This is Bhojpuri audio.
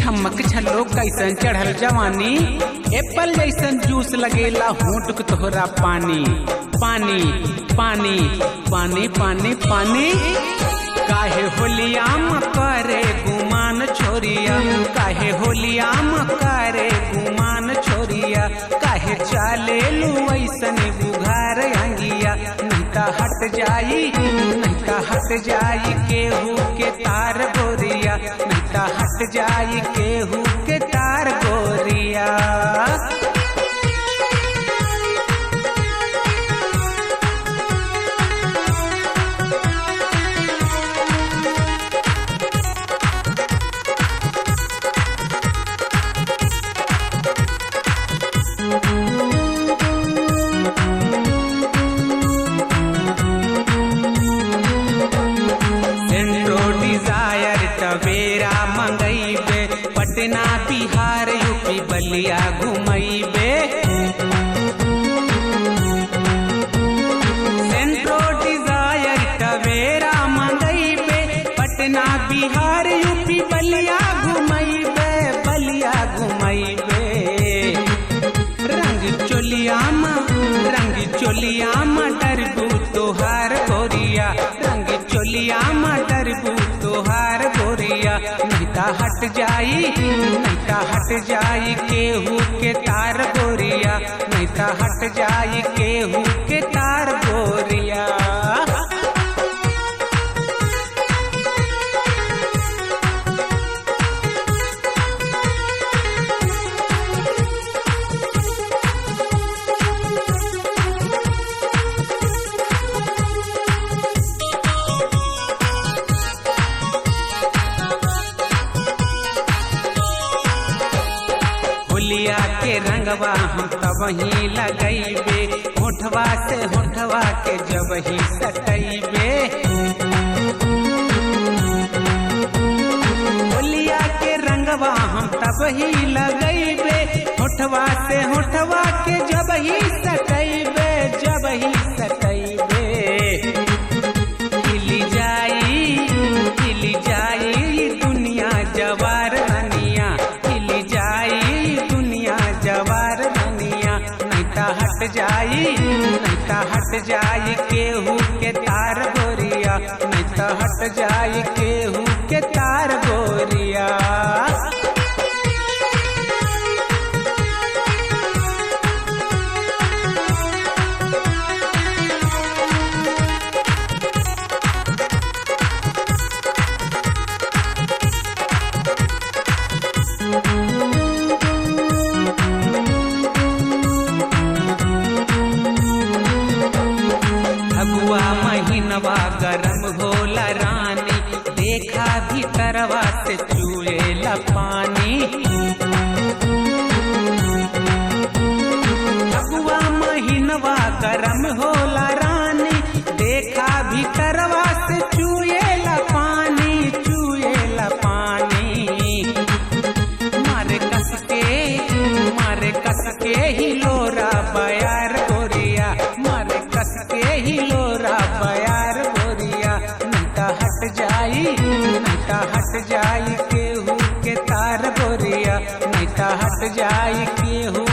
छमक छलो कैसन चढ़ल जवानी, एप्पल जैसन जूस लगेला होंठ के तोहरा पानी पानी पानी पानी पानी पानी। काहे होलिया में करे गुमान छोरिया, काहे होलिया में करे गुमान छोरिया, काहे चाले लू ऐसन बुघार अंगिया। नहीं हट जाई, नहीं हट जाई केहू के तार गोरिया, नहीं हट जाई केहू के तार गोरिया। टवेरा मंगैबे, पटना बिहार यूपी बलिया घुमैबे। सेंट्रो डिजायर टवेरा मंगैबे, पटना बिहार यूपी बलिया घुमैबे, बलिया घुमैबे। रंग चोलिया में डरबू तोहार गोरिया, रंग चोलिया में डरबू तोहार गोरिया। नहीं हट जाई, नहीं हट जाई केहू के तार गोरिया, नहीं हट जाई केहू के तार गोरिया। होलिया के रंगवा हम तब ही लगैबे, होठवा से होठवा के जब ही सटैबे। होलिया के रंगवा हम तब ही लगैबे, होठवा से होठवा के जब ही सटैबे, जब ही सटैबे। हिली जाई दुनिया जवार रनिया, हिली जाई दुनिया जवार रनिया। नहीं हट जाई, नहीं हट जाई केहू के तार गोरिया, नहीं हट जाई केहू के तार गोरिया। फगुआ महीनवा गरम होला रानी, देखा भीतरवा से चुएला पानी। फगुआ महीनवा गरम होला रानी, देखा भीतरवा से चुएला पानी, चुएला पानी। मारे कस के ही लोरा बयार गोरिया, मारे कस के ही लोरा बयार गोरिया। नहीं हट जाई, नहीं हट जाई केहू के तार गोरिया, नहीं हट जाई केहू